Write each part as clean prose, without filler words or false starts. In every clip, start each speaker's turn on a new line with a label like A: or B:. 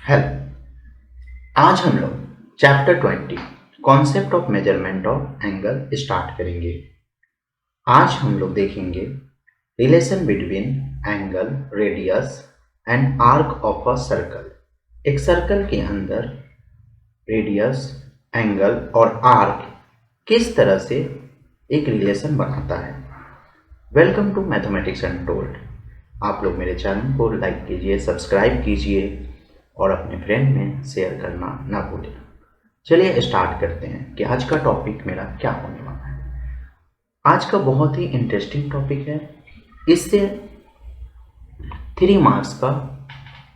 A: Hello. आज हम लोग chapter 20 concept of measurement of angle start करेंगे। आज हम लोग देखेंगे relation between angle, radius and arc of a circle. एक सर्कल के अंदर रेडियस, एंगल और आर्क किस तरह से एक रिलेशन बनाता है। Welcome to mathematics untold. आप लोग मेरे चैनल को लाइक कीजिए, सब्सक्राइब कीजिए और अपने फ्रेंड में शेयर करना ना भूलें। चलिए स्टार्ट करते हैं कि आज का टॉपिक मेरा क्या होने वाला है। आज का बहुत ही इंटरेस्टिंग टॉपिक है। इससे 3 मार्क्स का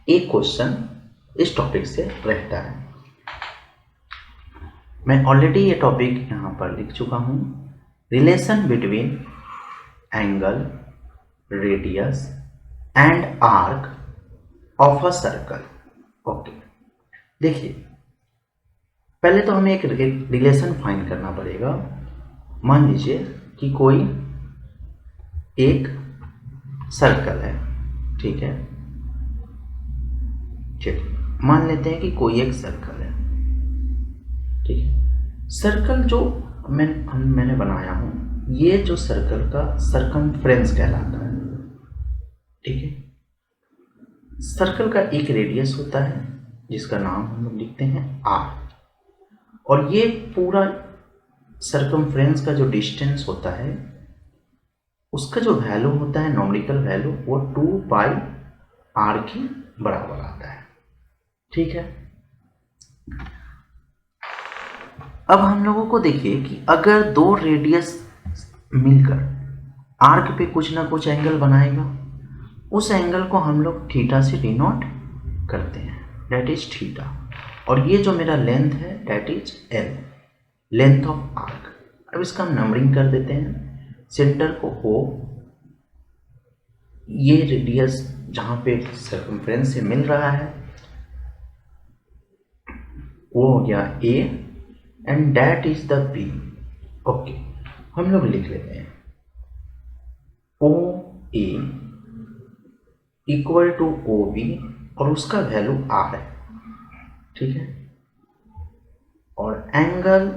A: एक क्वेश्चन इस टॉपिक से रहता है। मैं ऑलरेडी ये टॉपिक यहाँ पर लिख चुका हूँ। Relation between angle, radius and arc of a circle. Okay, देखिए पहले तो हमें एक रिलेशन फाइंड करना पड़ेगा। मान लीजिए कि कोई एक सर्कल है, ठीक है। चलिए मान लेते हैं कि कोई एक सर्कल है, ठीक है। सर्कल जो मैंने बनाया हूं, ये जो सर्कल का सरकमफ्रेंस कहलाता है, ठीक है। सर्कल का एक रेडियस होता है जिसका नाम हम लोग लिखते हैं आर, और ये पूरा सरकमफ्रेंस का जो डिस्टेंस होता है उसका जो वैल्यू होता है, नॉमिकल वैल्यू, वो 2 पाई आर के बराबर आता है, ठीक है। अब हम लोगों को देखिए कि अगर दो रेडियस मिलकर आर्क पे कुछ ना कुछ एंगल बनाएगा, उस एंगल को हम लोग थीटा से डिनोट करते हैं, डेट इज थीटा। और ये जो मेरा लेंथ है that is L, length of arc. अब इसका हम नंबरिंग कर देते हैं। सेंटर को ओ, ये रेडियस जहाँ पे सर्कमफ्रेंस से मिल रहा है वो हो गया A, and that is the B. Okay, हम लोग लिख लेते हैं O A equal to O B, और उसका वैल्यू आर है, ठीक है। और angle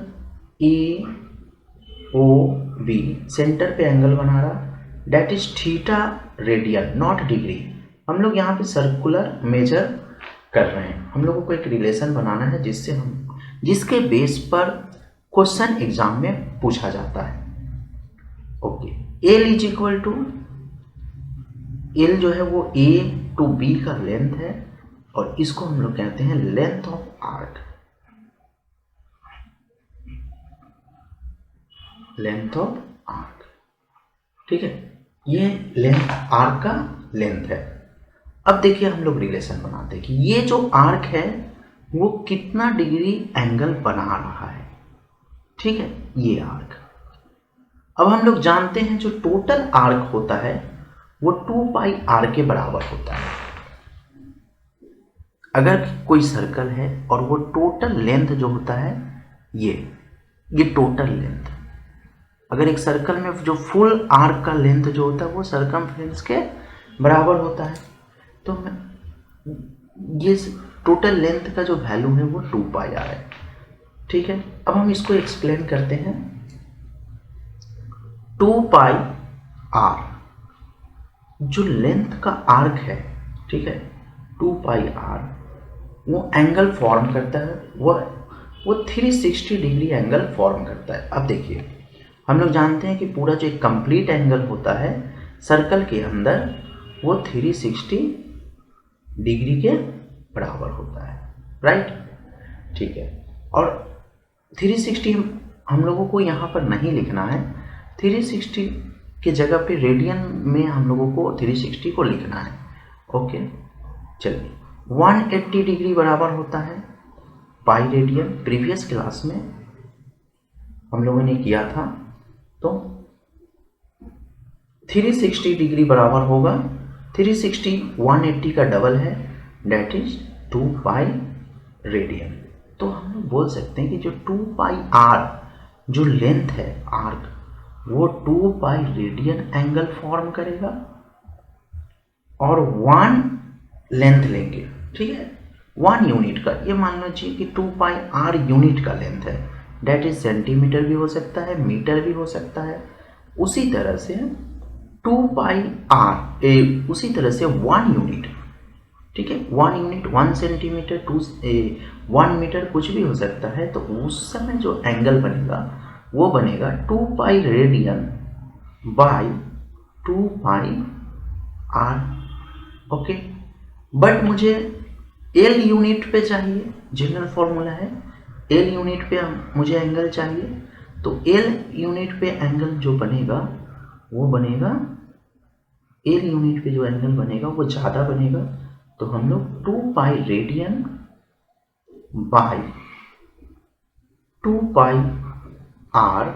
A: A O B center पे एंगल बना रहा, that is theta radian, not degree. हम लोग यहाँ पे सर्कुलर मेजर कर रहे हैं। हम लोगों को एक रिलेशन बनाना है जिसके बेस पर क्वेश्चन एग्जाम में पूछा जाता है। Okay, L is equal to, L जो है वो ए टू बी का लेंथ है, और इसको हम लोग कहते हैं length of arc, length of arc, ठीक है। ये लेंथ आर्क का लेंथ है। अब देखिए हम लोग रिलेशन बनाते हैं कि ये जो आर्क है वो कितना डिग्री एंगल बना रहा है, ठीक है, ये आर्क। अब हम लोग जानते हैं जो टोटल आर्क होता है वो 2 पाई आर के बराबर होता है। अगर कोई सर्कल है और वो टोटल लेंथ जो होता है ये टोटल लेंथ, अगर एक सर्कल में जो फुल आर्क का लेंथ जो होता है वो सरकमफ्रेंस के बराबर होता है, तो ये टोटल लेंथ का जो वैल्यू है वो 2 पाई आर है, ठीक है। अब हम इसको एक्सप्लेन करते हैं। 2 पाई आर जो लेंथ का आर्क है, ठीक है, 2 पाई आर वो एंगल फॉर्म करता है, वो 360 डिग्री एंगल फॉर्म करता है। अब देखिए हम लोग जानते हैं कि पूरा जो एक कंप्लीट एंगल होता है सर्कल के अंदर वो 360 डिग्री के बराबर होता है, राइट, ठीक है। और 360 हम लोगों को यहाँ पर नहीं लिखना है। 360 के जगह पे रेडियन में हम लोगों को 360 को लिखना है। ओके, चलिए 180 डिग्री बराबर होता है पाई रेडियन। प्रीवियस क्लास में हम लोगों ने किया था, तो 360 डिग्री बराबर होगा 360 180 का डबल है, डेट इज 2 पाई रेडियन। तो हम लोग बोल सकते हैं कि जो 2 पाई आर जो लेंथ है आर्क, वो 2 पाई रेडियन एंगल फॉर्म करेगा, और 1 लेंथ लेंगे, ठीक है। 1 यूनिट का, ये मान लीजिए कि 2 पाई आर यूनिट का लेंथ है, डेट इज सेंटीमीटर भी हो सकता है, मीटर भी हो सकता है। उसी तरह से 2 पाई आर उसी तरह से 1 यूनिट, ठीक है, 1 यूनिट 1 सेंटीमीटर 1 मीटर कुछ भी हो सकता है। तो उस समय जो एंगल बनेगा वो बनेगा 2 pi radian by 2 pi R. Okay, but मुझे एल यूनिट पे चाहिए, जनरल फॉर्मूला है एल यूनिट पे मुझे एंगल चाहिए। तो एल यूनिट पे एंगल जो बनेगा वो बनेगा, एल यूनिट पे जो एंगल बनेगा वो ज़्यादा बनेगा। तो हम लोग 2 pi radian by 2 pi R,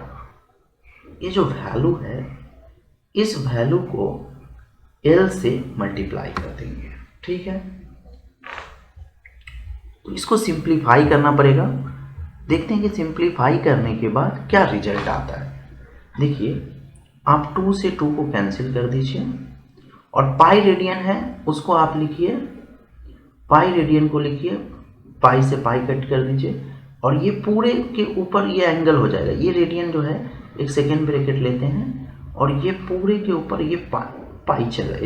A: ये जो वैल्यू है इस वैल्यू को एल से मल्टीप्लाई कर देंगे, ठीक है। तो इसको सिंप्लीफाई करना पड़ेगा। देखते हैं कि सिंप्लीफाई करने के बाद क्या रिजल्ट आता है। देखिए, आप 2 से 2 को कैंसिल कर दीजिए और पाई रेडियन है उसको आप लिखिए, पाई रेडियन को लिखिए, पाई से पाई कट कर दीजिए और ये पूरे के ऊपर ये एंगल हो जाएगा। ये रेडियन जो है, एक सेकेंड ब्रैकेट लेते हैं और ये पूरे के ऊपर ये पाई चला,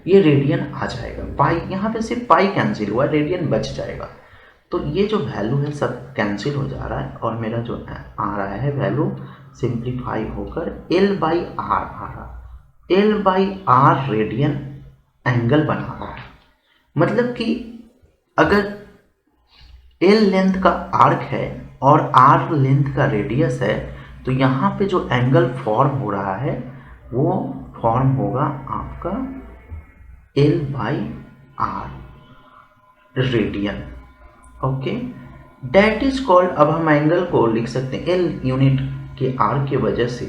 A: ये रेडियन आ जाएगा। पाई यहाँ पे सिर्फ पाई कैंसिल हुआ, रेडियन बच जाएगा। तो ये जो वैल्यू है सब कैंसिल हो जा रहा है और मेरा जो आ रहा है वैल्यू सिंप्लीफाई होकर L बाई आर आ रहा। L by R radian angle बना रहा है। मतलब कि अगर L लेंथ का आर्क है और R लेंथ का रेडियस है तो यहाँ पे जो एंगल फॉर्म हो रहा है वो फॉर्म होगा आपका L by R radian. Okay, that is called, अब हम एंगल को लिख सकते हैं L यूनिट के R की वजह से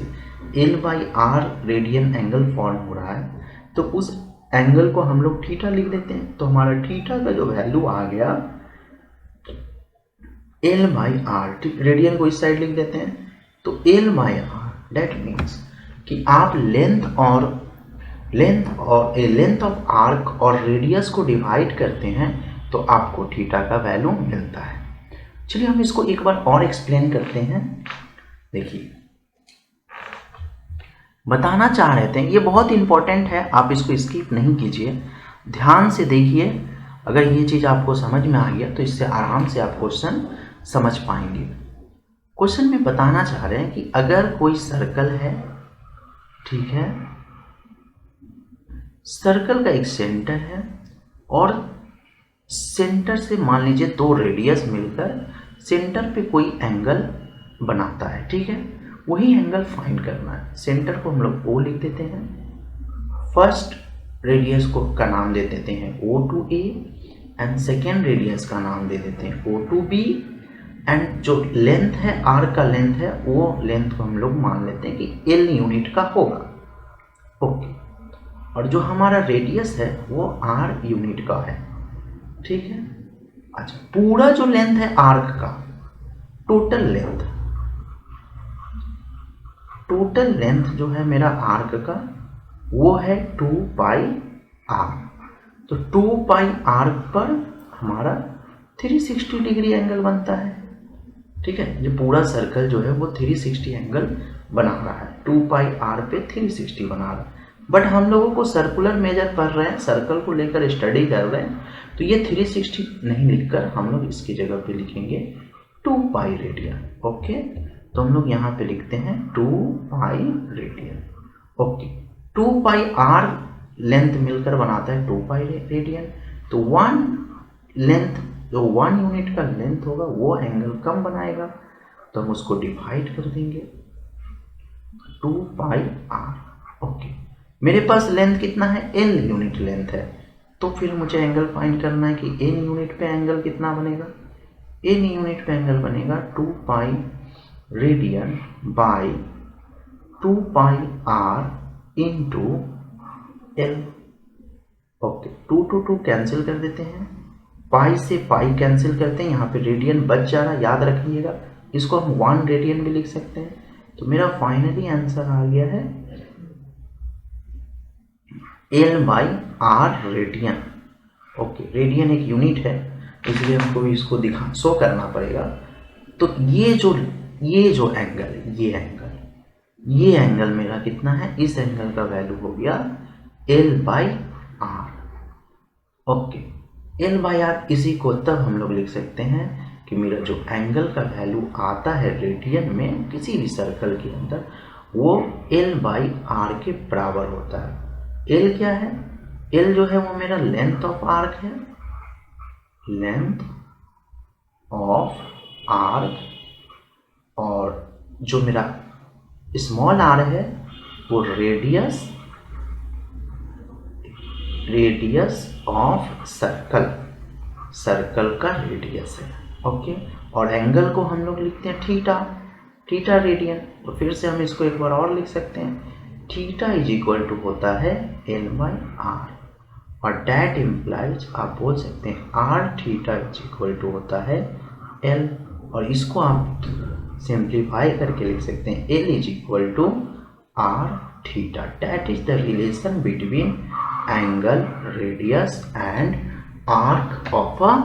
A: L by R radian angle form हो रहा है। तो उस एंगल को हम लोग थीटा लिख देते हैं। तो हमारा थीटा का जो वैल्यू आ गया L बाई आर, रेडियन को इस साइड लिख देते हैं। तो L by R, that means कि आप लेंथ ऑफ आर्क और रेडियस को डिवाइड करते हैं तो आपको थीटा का वैल्यू मिलता है। चलिए हम इसको एक बार और एक्सप्लेन करते हैं। देखिए, बताना चाह रहे थे, ये बहुत इंपॉर्टेंट है, आप इसको स्किप नहीं कीजिए, ध्यान से देखिए। अगर ये चीज़ आपको समझ में आ गया तो इससे आराम से आप क्वेश्चन समझ पाएंगे। क्वेश्चन में बताना चाह रहे हैं कि अगर कोई सर्कल है, ठीक है, सर्कल का एक सेंटर है और सेंटर से मान लीजिए 2 रेडियस मिलकर सेंटर पे कोई एंगल बनाता है, ठीक है, वही एंगल फाइंड करना है। सेंटर को हम लोग O लिख देते हैं, फर्स्ट रेडियस को का नाम दे देते हैं O2A एंड सेकेंड रेडियस का नाम दे देते हैं O2B एंड जो लेंथ है R का लेंथ है वो लेंथ को हम लोग मान लेते हैं कि L यूनिट का होगा। ओके, और जो हमारा रेडियस है वो R यूनिट का है, ठीक है। अच्छा, पूरा जो लेंथ है आर्क का, टोटल लेंथ जो है मेरा आर्क का वो है 2 पाई आर। तो 2 पाई आर्क पर हमारा 360 डिग्री एंगल बनता है, ठीक है। जो पूरा सर्कल जो है वो 360 एंगल बना रहा है, 2 पाई आर पे 360 बना रहा है। बट हम लोगों को सर्कुलर मेजर पढ़ रहे हैं, सर्कल को लेकर स्टडी कर रहे हैं, तो ये 360 नहीं लिखकर हम लोग इसकी जगह पे लिखेंगे 2 पाई रेडियन। ओके, तो हम लोग यहाँ पे लिखते हैं 2 pi radian. Okay, 2 pi R length मिलकर बनाता है 2 पाई रेडियन। तो 1 यूनिट का लेंथ होगा वो एंगल कम बनाएगा, तो हम उसको डिवाइड कर देंगे 2 पाई आर। ओके, मेरे पास लेंथ कितना है, L यूनिट लेंथ है, तो फिर मुझे एंगल फाइंड करना है कि N यूनिट पे एंगल कितना बनेगा। N यूनिट पे एंगल बनेगा 2 pi radian by 2 pi R into L। Okay, 2 to 2 cancel कर देते हैं, पाई से पाई कैंसिल करते हैं, यहाँ पे रेडियन बच जा रहा, याद रखिएगा, इसको हम 1 रेडियन भी लिख सकते हैं। तो मेरा फाइनली आंसर आ गया है L by R radian. Okay, radian एक यूनिट है, इसलिए हमको इसको शो करना पड़ेगा। तो ये जो एंगल, ये एंगल मेरा कितना है, इस एंगल का वैल्यू हो गया L/R। ओके, L/R इसी को तब हम लोग लिख सकते हैं कि मेरा जो एंगल का वैल्यू आता है रेडियन में किसी भी सर्कल के अंदर, वो L/R के बराबर होता है। L क्या है? L जो है वो मेरा लेंथ ऑफ आर्क है, लेंथ ऑफ आर्क, और जो मेरा स्मॉल r है वो रेडियस ऑफ सर्कल का रेडियस है। ओके, और एंगल को हम लोग लिखते हैं थीटा रेडियन। तो फिर से हम इसको एक बार और लिख सकते हैं, थीटा इज इक्वल टू होता है L/R, और डैट इम्प्लाइज आप बोल सकते हैं R theta is equal to होता है L, और इसको आप सिंप्लीफाई करके लिख सकते हैं L is equal to R theta. That is the relation between angle, radius and arc of a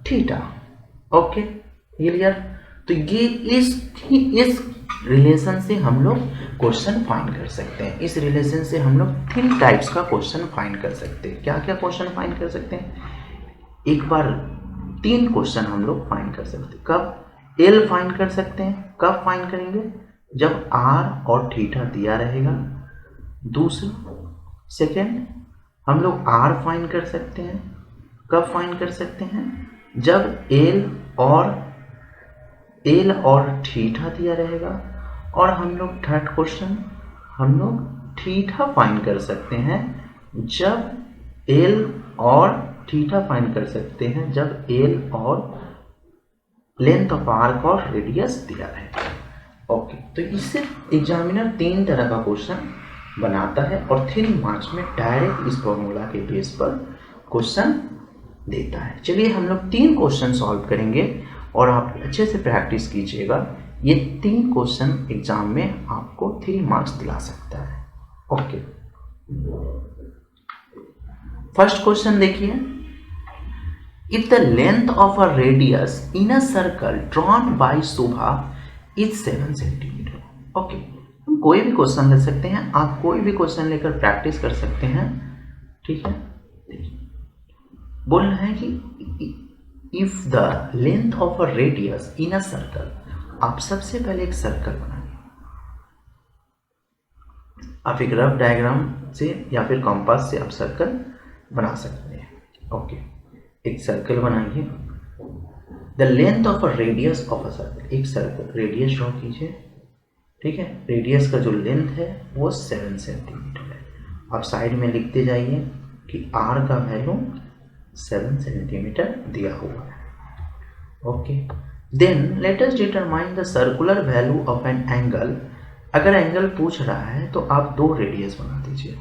A: theta. Okay, clear? तो ये इस रिलेशन से हम लोग क्वेश्चन फाइंड कर सकते हैं। इस रिलेशन से हम लोग 3 टाइप्स का क्वेश्चन फाइंड कर सकते हैं। क्या क्या क्वेश्चन फाइंड कर सकते हैं? एक बार 3 क्वेश्चन हम लोग फाइंड कर सकते हैं। कब? L फाइंड कर सकते हैं। कब फाइंड करेंगे? जब R और थीटा दिया रहेगा। दूसरा, सेकेंड, हम लोग R फाइंड कर सकते हैं। कब फाइंड कर सकते हैं? जब L और थीटा दिया रहेगा। और हम लोग थर्ड क्वेश्चन, हम लोग थीटा फाइंड कर सकते हैं जब L और थीटा फाइंड कर सकते हैं जब L और लेंथ ऑफ आर्क और रेडियस दिया रहेगा। ओके, तो इससे एग्जामिनर 3 तरह का क्वेश्चन बनाता है और 3 मार्क्स में डायरेक्ट इस फॉर्मूला के बेस पर क्वेश्चन देता है। चलिए हम लोग 3 क्वेश्चन सॉल्व करेंगे और आप अच्छे से प्रैक्टिस कीजिएगा। ये 3 क्वेश्चन एग्जाम में आपको 3 मार्क्स दिला सकता है। ओके, फर्स्ट क्वेश्चन देखिए, if the length of a radius in a circle drawn by Shubha is 7 centimetre. Okay, हम कोई भी क्वेश्चन ले सकते हैं, आप कोई भी क्वेश्चन लेकर प्रैक्टिस कर सकते हैं। ठीक है, बोल रहे हैं कि if the length of a radius in a circle, आप सबसे पहले एक सर्कल बनाइए। आप एक रफ डायग्राम से या फिर कंपास से आप सर्कल बना सकते हैं। ओके, एक सर्कल बनाइए। The length of a radius of a circle, एक सर्कल रेडियस ड्रॉ कीजिए। ठीक है, रेडियस का जो लेंथ है वो 7 सेंटीमीटर है। आप साइड में लिखते जाइए कि R का वैल्यू 7 सेंटीमीटर दिया हुआ है। Okay, then let us determine the circular value of an angle. अगर एंगल पूछ रहा है तो आप 2 रेडियस बना दीजिए।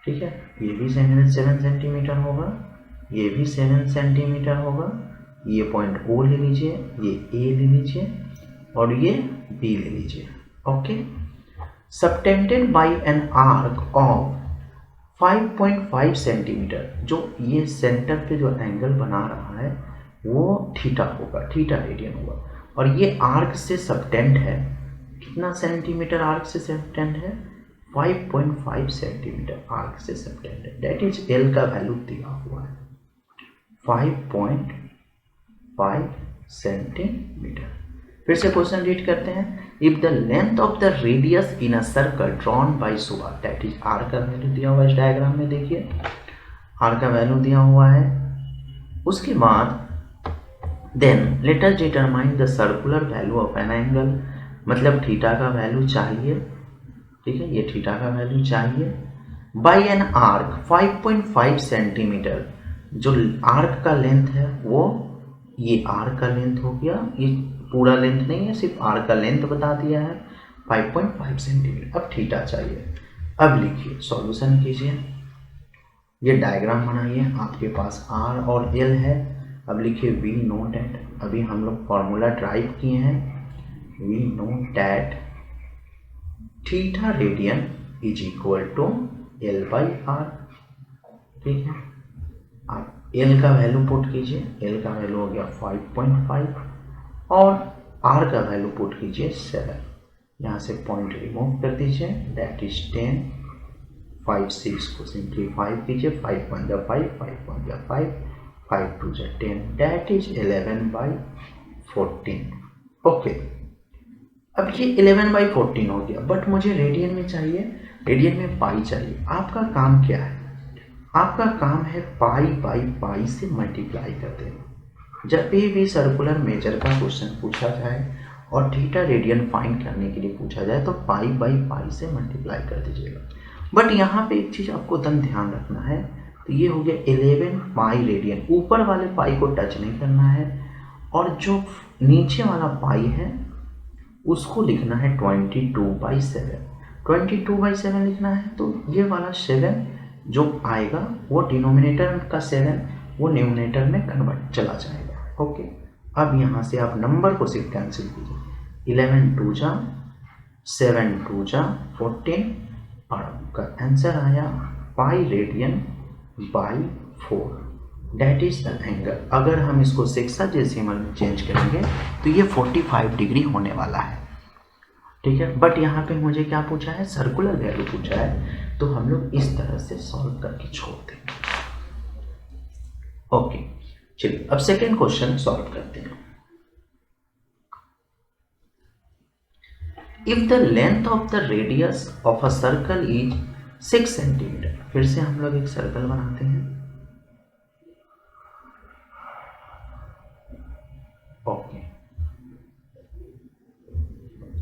A: ठीक है, ये भी 7 सेंटीमीटर होगा, ये भी 7 सेंटीमीटर होगा। ये पॉइंट O ले लीजिए, ये A ले लीजिए और ये B ले लीजिए। Okay, subtended bye an arc of 5.5 centimetre. जो ये सेंटर पे जो एंगल बना रहा है वो थीटा होगा, थीटा रेडियन होगा, और ये आर्क से सबटेंड है। कितना सेंटीमीटर आर्क से सबटेंड है? 5.5 सेंटीमीटर आर्क से सबटेंड है। दैट इज L का वैल्यू दिया हुआ है 5.5 सेंटीमीटर। फिर से क्वेश्चन रीड करते हैं। If the length of the radius in a circle drawn by Shubha, that is R का वैल्यू दिया हुआ है। इस डायग्राम में देखिए R का वैल्यू दिया हुआ है। उसके बाद then let us determine the circular value of an angle, मतलब थीटा का वैल्यू चाहिए। ठीक है, ये थीटा का वैल्यू चाहिए बाय एन आर्क 5.5 सेंटीमीटर। जो आर्क का लेंथ है वो ये आर्क का लेंथ हो गया, ये पूरा लेंथ नहीं है, सिर्फ आर्क का लेंथ बता दिया है 5.5 सेंटीमीटर। अब थीटा चाहिए। अब लिखिए, सॉल्यूशन कीजिए, ये डायग्राम बनाइए। आपके पास R और L है। अब लिखिए वी नो डैट, अभी हम लोग फॉर्मूला ड्राइव किए हैं। We know that theta radian is equal to L/R। ठीक है, आप एल का वैल्यू पुट कीजिए, एल का वैल्यू हो गया 5.5 और आर का वैल्यू पुट कीजिए 7। यहाँ से पॉइंट रिमूव कर दीजिए, दैट इज 10। 5 6 को सिंप्लीफाई कीजिए, 5 1 जा 5, 5 1 जा 5, 5 2 जा 10, दैट इज 11/14। ओके, अब ये 11/14 हो गया, बट मुझे रेडियन में चाहिए, रेडियन में पाई चाहिए। आपका काम क्या है? आपका काम है पाई बाई पाई से मल्टीप्लाई कर देना। जब भी सर्कुलर मेजर का क्वेश्चन पूछा जाए और थीटा रेडियन फाइंड करने के लिए पूछा जाए तो पाई बाई पाई से मल्टीप्लाई कर दीजिएगा। बट यहाँ पे एक चीज़ आपको ध्यान रखना है, तो ये हो गया 11 पाई रेडियन, ऊपर वाले पाई को टच नहीं करना है, और जो नीचे वाला पाई है उसको लिखना है 22/7। 22/7 लिखना है, तो ये वाला 7 जो आएगा वो डिनोमिनेटर का 7 वो न्यूमिनेटर में कन्वर्ट चला जाएगा। ओके, अब यहाँ से आप नंबर को सिर्फ कैंसिल कीजिए, 11 2 जा 7 2 जा 14, और आपका आंसर आया pi radian by 4, that is the angle. अगर हम इसको सेक्साडेसिमल में चेंज करेंगे तो ये 45 डिग्री होने वाला है, ठीक है। बट यहाँ पे मुझे क्या पूछा है? सर्कुलर वैल्यू पूछा है, तो हम लोग इस तरह से सॉल्व करके छोड़ देंगे। ओके, चलिए अब सेकेंड क्वेश्चन सॉल्व करते हैं। If the length of the radius of a circle is 6 centimetre, फिर से हम लोग एक सर्कल बनाते हैं। ओके,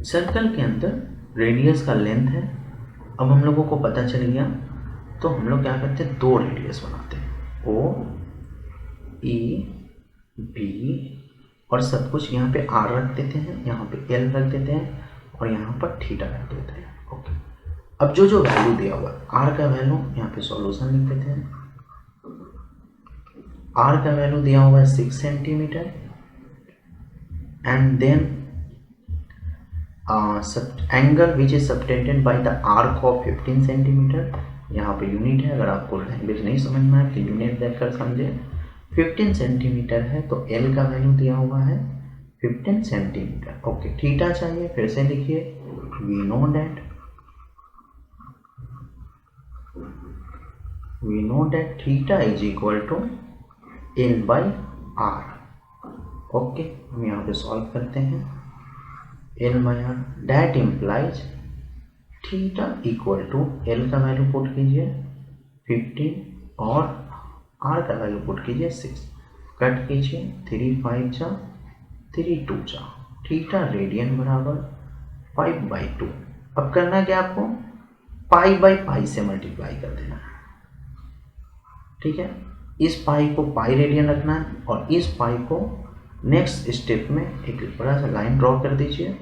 A: सर्कल के अंदर रेडियस का लेंथ है। अब हम लोगों को पता चल गया, तो हम लोग क्या करते हैं? 2 रेडियस बनाते हैं, ओ ई बी, और सब कुछ यहाँ पे आर रख देते हैं, यहाँ पे एल रख देते हैं, और यहाँ पर थीटा रख देते हैं। ओके, अब जो जो वैल्यू दिया हुआ है, आर का वैल्यू यहाँ पे सॉल्यूशन लिख देते हैं। आर का वैल्यू दिया हुआ है 6 centimetre, and then angle which is subtended by the arc of 15 centimetre. यहाँ पे यूनिट है, अगर आपको लैंग्वेज नहीं समझना है तो यूनिट देखकर समझे। 15 सेंटीमीटर है, तो एल का वैल्यू दिया हुआ है 15 सेंटीमीटर। ओके, थीटा चाहिए, फिर से लिखिए, we know that theta is equal to L by R. Okay, हम यहाँ पे सॉल्व करते हैं, L by R, that implies theta equal to, L का वैल्यू पुट कीजिए 15 और आर का वैल्यू पुट कीजिए 6, कट कीजिए, 3 5 जा 3 2 जा, थीटा रेडियन बराबर 5/2। अब करना क्या आपको? पाई बाई पाई से मल्टीप्लाई कर देना है, ठीक है। इस पाई को पाई रेडियन रखना है, और इस पाई को नेक्स्ट स्टेप में एक बड़ा सा लाइन ड्रॉ कर दीजिए,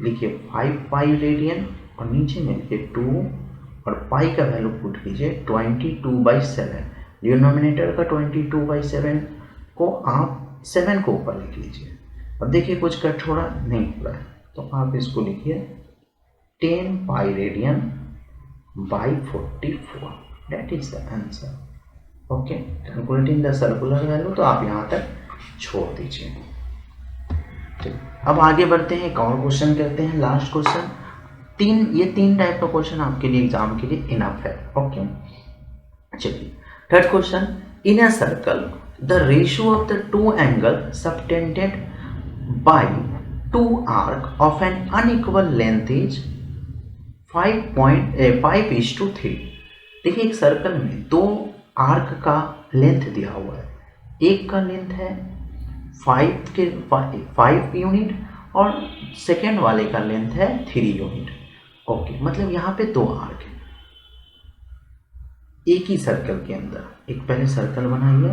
A: लिखिए 5 पाई रेडियन, और नीचे में लिखिए 2, और पाई का वैल्यू पुट कीजिए 22/7। डिनोमिनेटर का 22/7 को आप 7 को ऊपर लिख लीजिए। अब देखिए कुछ कट थोड़ा नहीं हो रहा है, तो आप इसको लिखिए 10 पाई radian by 44, that is the answer. Okay, calculating the circular value, तो आप यहाँ तक छोड़ दीजिए। चलिए अब आगे बढ़ते हैं, एक और क्वेश्चन करते हैं, लास्ट क्वेश्चन। ये तीन टाइप का क्वेश्चन आपके लिए एग्जाम के लिए इनफ है। ओके, चलिए third question, in a circle the ratio of the two angle subtended by two arc of N unequal length is 5:3। देखिए एक सर्कल में 2 आर्क का लेंथ दिया हुआ है, एक का लेंथ है 5 यूनिट और सेकेंड वाले का लेंथ है 3 यूनिट। ओके, मतलब यहाँ पे 2 आर्क है एक ही सर्कल के अंदर। एक पहले सर्कल बनाइए,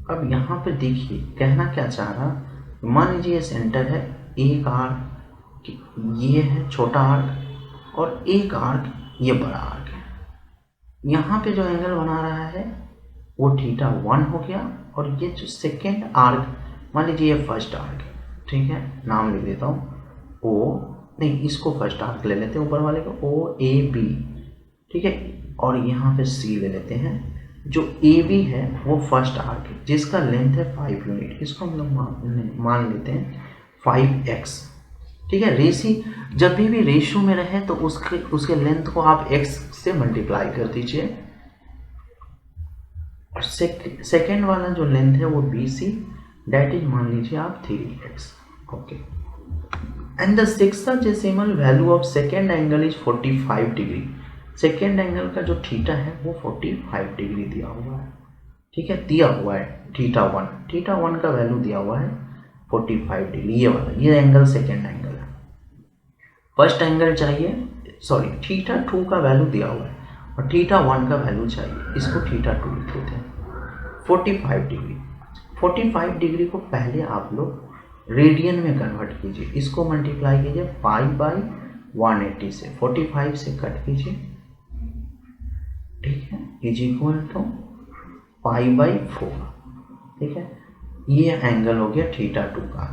A: अब यहाँ पे देखिए कहना क्या चाह रहा, मान लीजिए ये सेंटर है, एक आर्क ये है छोटा आर्क, और एक आर्क ये बड़ा आर्क है। यहाँ पे जो एंगल बना रहा है वो थीटा 1 हो गया, और ये जो सेकेंड आर्क, मान लीजिए ये फर्स्ट आर्क है, ठीक है, नाम लिख देता हूँ ओ, नहीं इसको फर्स्ट आर्क ले लेते हैं ऊपर वाले को, ओ ए बी, ठीक है। और यहाँ पे सी ले लेते हैं। जो ए बी है वो फर्स्ट आर्क है जिसका लेंथ है 5 यूनिट, इसको हम लोग मान लेते हैं 5x। ठीक है, रेसी जब भी रेशियो में रहे तो उसके लेंथ को आप x से मल्टीप्लाई कर दीजिए। और सेकेंड वाला जो लेंथ है वो BC, डेट इज मान लीजिए आप 3x। Okay, and the sexadecimal value of second angle is 45 degree. Second angle का जो थीटा है वो 45 डिग्री दिया हुआ है। ठीक है, दिया हुआ है थीटा वन का वैल्यू दिया हुआ है 45 डिग्री, ये वाला, ये एंगल सेकेंड एंगल है। फर्स्ट एंगल चाहिए, सॉरी थीटा 2 का वैल्यू दिया हुआ है और थीटा 1 का वैल्यू चाहिए, इसको थीटा 2 लिख देते हैं। 45 डिग्री, 45 डिग्री को पहले आप लोग रेडियन में कन्वर्ट कीजिए, इसको मल्टीप्लाई कीजिए 5/180 से, 45 से कट कीजिए। ठीक है, इज इक्वल टू π/4। ठीक है, ये एंगल हो गया थीटा 2 का।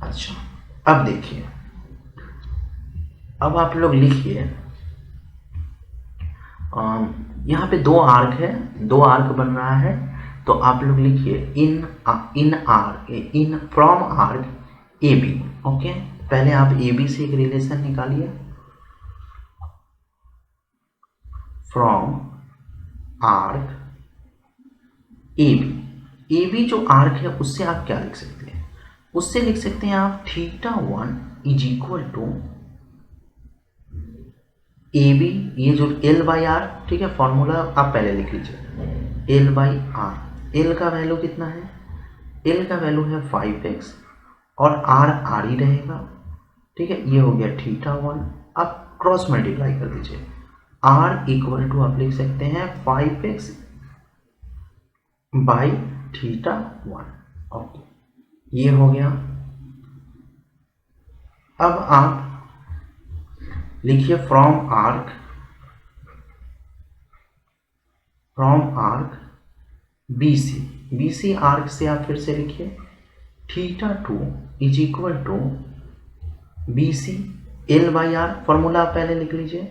A: अच्छा, अब देखिए, अब आप लोग लिखिए, यहाँ पे 2 आर्क है, 2 आर्क बन रहा है, तो आप लोग लिखिए in from arc A B. Okay, पहले आप ए बी से एक रिलेशन निकालिए, फ्रॉम आर्क ए बी जो आर्क है उससे आप क्या लिख सकते हैं, उससे लिख सकते हैं आप theta 1 is equal to A B, ये जो L/R, ठीक है, फॉर्मूला आप पहले लिख लीजिए, L/R। L का वैल्यू कितना है, L का वैल्यू है 5x और R ही रहेगा। ठीक है, ये हो गया थीटा 1। अब क्रॉस मल्टीप्लाई कर दीजिए, R इक्वल टू आप लिख सकते हैं 5x बाई थीटा 1। ओके, ये हो गया। अब आप लिखिए फ्रॉम आर्क BC आर्क से आप फिर से लिखिए theta 2 is equal to BC L/R। Formula आप पहले लिख लीजिए,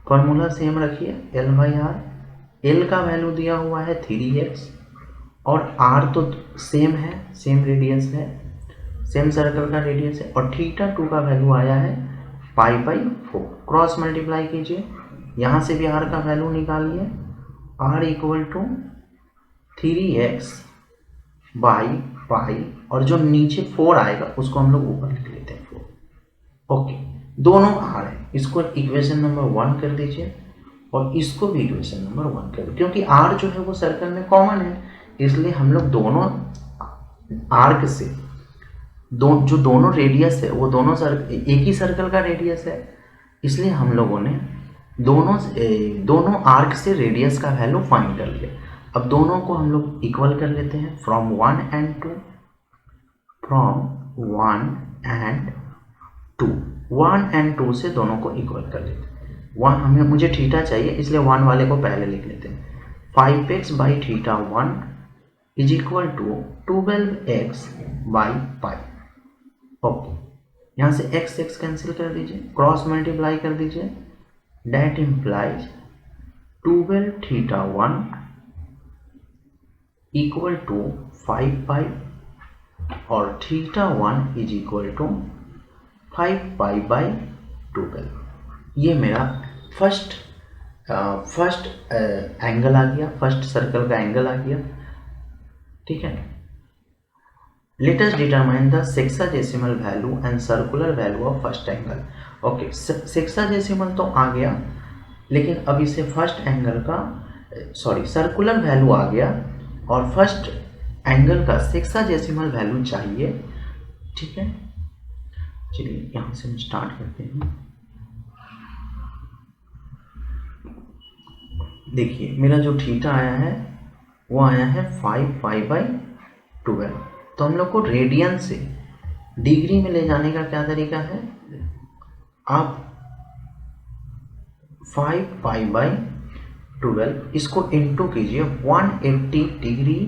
A: फॉर्मूला सेम रखिए, L/R। L का वैल्यू दिया हुआ है 3x और R तो सेम है, सेम रेडियस है, सेम सर्कल का रेडियस है, और थीटा 2 का वैल्यू आया है π/4। क्रॉस मल्टीप्लाई कीजिए, यहाँ से भी R का वैल्यू निकालिए, R equal to 3x by pi, और जो नीचे 4 आएगा उसको हम लोग ऊपर लिख लेते हैं 4। ओके, दोनों R है, इसको इक्वेशन नंबर 1 कर दीजिए और इसको भी इक्वेशन नंबर 1 कर दीजिए, क्योंकि R जो है वो सर्कल में कॉमन है, इसलिए हम लोग दोनों आर्क से जो दोनों रेडियस है वो दोनों एक ही सर्कल का रेडियस है, इसलिए हम लोगों ने दोनों आर्क से रेडियस का वैल्यू फाइंड कर लिया। अब दोनों को हम लोग इक्वल कर लेते हैं, from 1 and 2, from 1 and 2, 1 and 2 से दोनों को इक्वल कर लेते हैं। मुझे थीटा चाहिए, इसलिए 1 वाले को पहले लिख लेते हैं। 5x बाई theta 1 is equal to 12x by pi. Okay, यहाँ से x कैंसिल कर दीजिए, क्रॉस मल्टीप्लाई कर दीजिए, that implies 12 theta 1 equal to 5 pi और theta 1 is equal to 5 pi by 12। ये मेरा फर्स्ट एंगल आ गया, फर्स्ट सर्कल का एंगल आ गया। ठीक है, let us determine the sexadecimal value and circular value of first angle. Okay, sexadecimal तो आ गया, लेकिन अब इसे फर्स्ट एंगल का सर्कुलर वैल्यू आ गया और फर्स्ट एंगल का सेक्साडेसिमल वैल्यू चाहिए। ठीक है, चलिए यहाँ से हम स्टार्ट करते हैं। देखिए, मेरा जो थीटा आया है वो आया है 5 बाई 12। तो हम लोग को रेडियन से डिग्री में ले जाने का क्या तरीका है, आप 5 पाई बाई 12 इसको इंटू कीजिए 180 डिग्री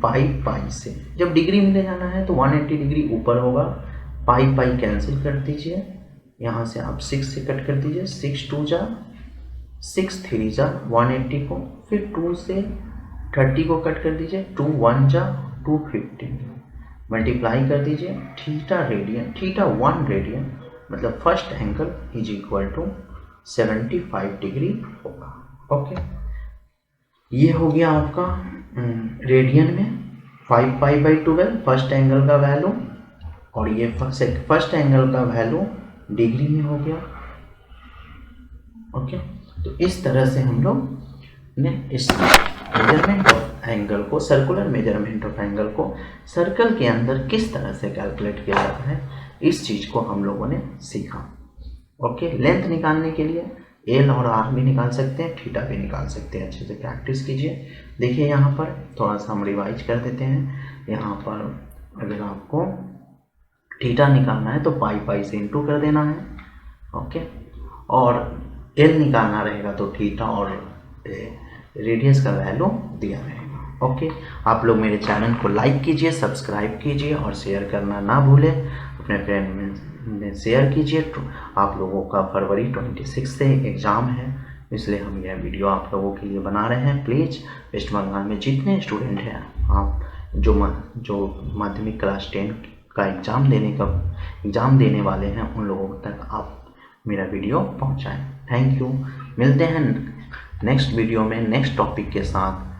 A: बाई पाई से। जब डिग्री में ले जाना है तो 180 डिग्री ऊपर होगा, पाई पाई कैंसिल कर दीजिए, यहाँ से आप 6 से कट कर दीजिए, 6 2 जा 6 3 जा 180 को, फिर 2 से 30 को कट कर दीजिए, 2 1 जा 250, मल्टीप्लाई कर दीजिए थीटा रेडियन, थीटा 1 रेडियन, मतलब first angle is equal to 75 degree होगा। ओके, ये हो गया आपका रेडियन में 5 पाई बाई 12 फर्स्ट एंगल का वैल्यू, और ये फर्स्ट एंगल का वैल्यू डिग्री में हो गया। ओके, तो इस तरह से हम लोग ने इस मेजरमेंट ऑफ एंगल को, सर्कुलर मेजरमेंट ऑफ एंगल को सर्कल के अंदर किस तरह से कैलकुलेट किया जाता है, इस चीज़ को हम लोगों ने सीखा। ओके, लेंथ निकालने के लिए एल और आर भी निकाल सकते हैं, थीटा भी निकाल सकते हैं। अच्छे से प्रैक्टिस कीजिए। देखिए यहाँ पर थोड़ा सा हम रिवाइज कर देते हैं। यहाँ पर अगर आपको थीटा निकालना है तो पाई पाई से इंटू कर देना है। ओके, और एल निकालना रहेगा तो थीटा और रेडियस का वैल्यू दिया रहेगा। ओके, आप लोग मेरे चैनल को लाइक कीजिए, सब्सक्राइब कीजिए और शेयर करना ना भूलें। अपने फ्रेंड में शेयर कीजिए। आप लोगों का फरवरी 26 से एग्ज़ाम है, इसलिए हम यह वीडियो आप लोगों के लिए बना रहे हैं। प्लीज़ वेस्ट बंगाल में जितने स्टूडेंट हैं, आप जो माध्यमिक क्लास 10 का एग्ज़ाम देने वाले हैं, उन लोगों तक आप मेरा वीडियो पहुंचाएं। Thank you. मिलते हैं नेक्स्ट वीडियो में नेक्स्ट टॉपिक के साथ।